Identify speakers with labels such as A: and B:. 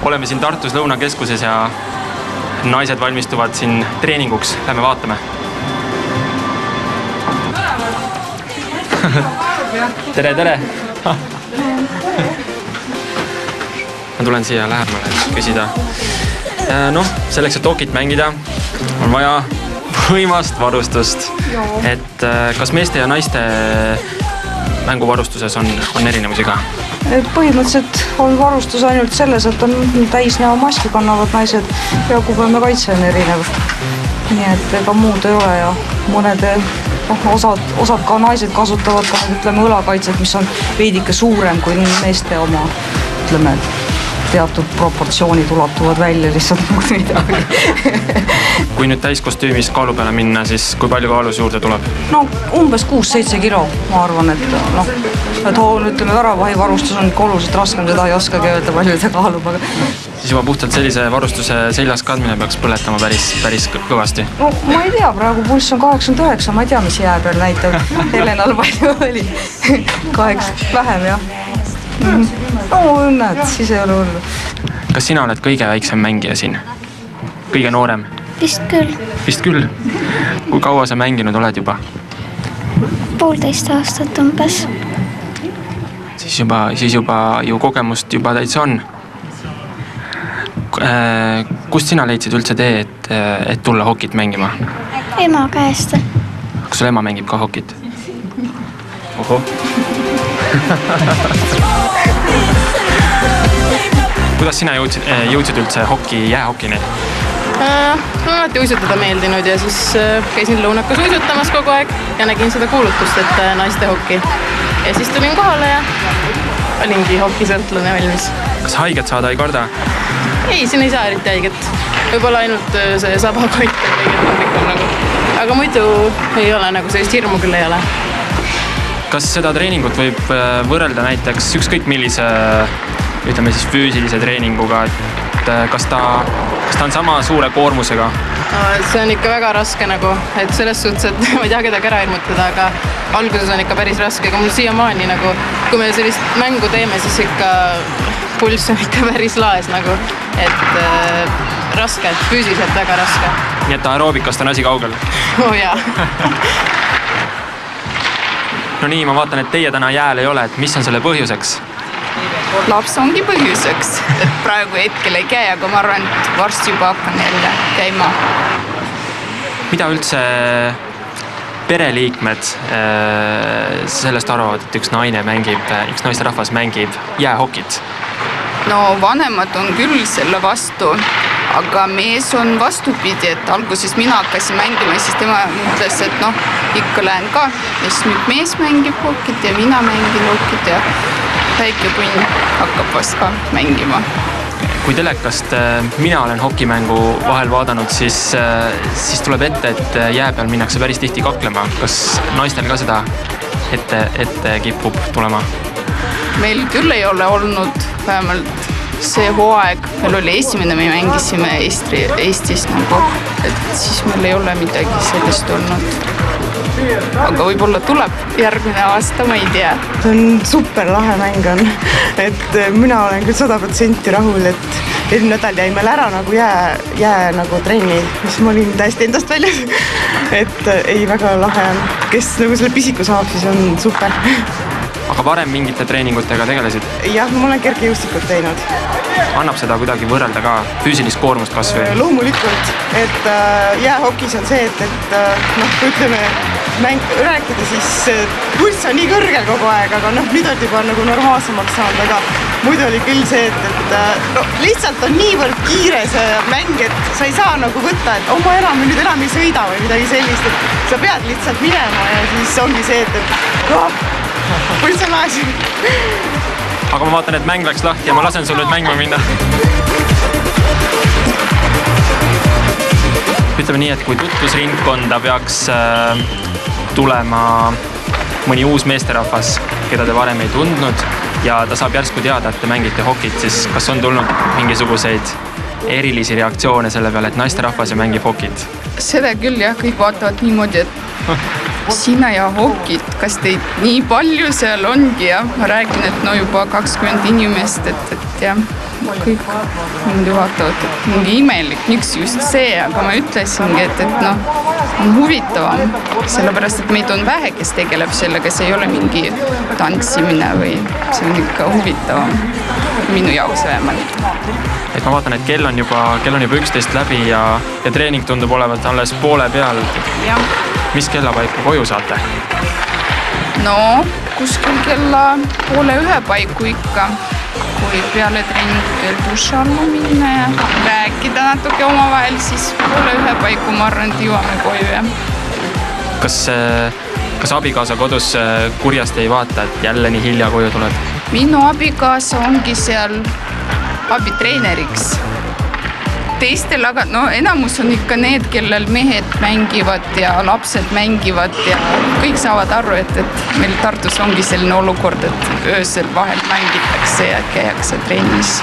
A: oleme siin Tartus Lõunakeskuses ja naised valmistuvad siin treeninguks. Lähme vaatame. Tere, tere! Ma tulen siia lähemale küsida. Selleks, et hokit mängida, on vaja võimast varustust. Et kas meeste ja naiste mänguvarustuses on erinevusi ka?
B: Põhimõtteliselt on varustus ainult selles, et on täisnäomaski kannavad naised ja kubeeme kaitse on erinev. Nii et ega muud ei ole ja mõnede osad ka naised kasutavad ka õlakaitset, mis on veidike suurem kui meeste oma, teatud proportsioonid ulatuvad välja lihtsalt muud midagi.
A: Kui nüüd täiskostüümis kaalu peale minna, siis kui palju kaalus juurde tuleb?
B: Umbes 6-7 kilo, ma arvan, et väravahi varustus on ikka oluliselt raskem, seda ei oskagi öelda, palju see kaalub.
A: Siis juba puhtalt sellise varustuse seljas kandmine peaks põletama päris kõvasti?
B: Ma ei tea, praegu pulss on 89, ma ei tea, mis jää peal näitab. Helenal palju oli, 8 vähem, jah. Näed, siis ei ole hullu.
A: Kas sina oled kõige väiksem mängija siin? Kõige noorem? Vist küll. Kui kaua sa mänginud oled juba?
C: 1,5 aastat umbes.
A: Siis juba ju kogemust juba täitsa on. Kust sina leidsid üldse tee, et tulla hokit mängima?
C: Ema käest.
A: Kas sul ema mängib ka hokit? Oho. Kuidas sina jõudsid üldse jäähokini?
D: Mul on alati uisutada meeldinud ja siis käisin Lõunakas uisutamas kogu aeg ja nägin seda kuulutust, et naiste hoki. Ja siis tulin kohale ja olingi hokisõltlane valmis.
A: Kas haiget saada ei karda?
D: Ei, siin ei saa eriti haiget. Võib-olla ainult see sabakott on kõige tundlikum. Aga muidu ei ole, sellist hirmu küll ei ole.
A: Kas seda treeningut võib võrrelda näiteks ükskõik millise füüsilise treeninguga, et kas ta on sama suure koormusega?
D: See on ikka väga raske, et selles suhtes, et ma ei tea kedagi ära hirmutada, aga alguses on ikka päris raske, aga mul siiamaani, kui me sellist mängu teeme, siis ikka pulss on ikka päris laes, et raske, füüsiliselt väga raske.
A: Nii et aeroobikast on asi kaugel?
D: Jaa.
A: No nii, ma vaatan, et teie täna jääl ei ole, et mis on selle põhjuseks?
E: Laps ongi põhjuseks, et praegu hetkel ei käi, aga ma arvan, et varsti juba hakkan jälle käima.
A: Mida üldse pereliikmed sellest arvavad, et üks naisterahvas mängib jäähokit?
E: No vanemad on küll selle vastu, aga mees on vastupidi, et alguses mina hakkasin mängima, siis tema mõtles, et ikka lähen ka. Ja siis nüüd mees mängib hokit ja mina mängin hokit ja väike punn hakkab vast ka mängima.
A: Kui telekast mina olen hokimängu vahel vaadanud, siis tuleb ette, et jää peal minnakse päris tihti kaklema. Kas naistel ka seda ette kipub tulema?
E: Meil küll ei ole olnud vähemalt see hooaeg, meil oli esimene, me mängisime Eestis, et siis meil ei ole midagi sellist olnud. Aga võib-olla tuleb järgmine aasta, ma ei tea.
B: See on super lahe mäng on, et mina olen küll 100% rahul, et eelmine nädal jäi meil ära jää trenni, mis ma olin täiesti endast väljas. Et ei, väga lahe on. Kes selle pisiku saab, siis on super.
A: Aga varem mingite treeningutega tegelesid?
B: Jah, ma olen kergejõustikut teinud.
A: Annab seda kuidagi võrrelda ka füüsilist koormust kas või?
B: Loomulikult, et jäähokis on see, et kui rääkida, siis pulss on nii kõrgel kogu aeg, aga nüüd on juba normaalsemaks saanud, aga muidu oli küll see, et lihtsalt on niivõrd kiire see mäng, et sa ei saa võtta, et ma enam ei sõida või midagi sellist, et sa pead lihtsalt minema ja siis ongi see, et pulss on laes.
A: Aga ma vaatan, et mäng läks lahti ja ma lasen sul nüüd mängima minna. Ütleme nii, et kui tutvusringkonda peaks tulema mõni uus meesterahvas, keda te varem ei tundnud ja ta saab järsku teada, et te mängite hokit, siis kas on tulnud mingisuguseid erilisi reaktsioone selle peale, et naisterahvas ja mängib hokit?
E: Seda küll jah, kõik vaatavad niimoodi, et sina ja hokit, kas teid nii palju seal ongi ja ma räägin, et juba 20 inimest, et jah, kõik niimoodi vaatavad, et mingi imelik, miks just see, aga ma ütlesingi, et noh, on huvitavam, sellepärast, et meid on vähe, kes tegeleb sellega, see ei ole mingi tantsimine või see on ikka huvitavam, minu jaoks vähemalt.
A: Et ma vaatan, et kell on juba 11 läbi ja treening tundub olevat alles poole peal.
E: Ja.
A: Mis kellapaiku koju saate?
E: No, kuskil kella 12:30 paiku ikka, kui peale treeningut veel duši alla minna ja rääkida natuke omavahel, siis 12:30 paiku ma arvan, et jõuame koju. Ja.
A: Kas abikaasa kodus kurjasti ei vaata, et jälle nii hilja koju tuled?
E: Minu abikaasa ongi seal abitreeneriks. Teistel aga, no enamus on ikka need, kellel mehed mängivad ja lapsed mängivad ja kõik saavad aru, et meil Tartus ongi selline olukord, et öösel vahel mängitakse ja käiakse trennis.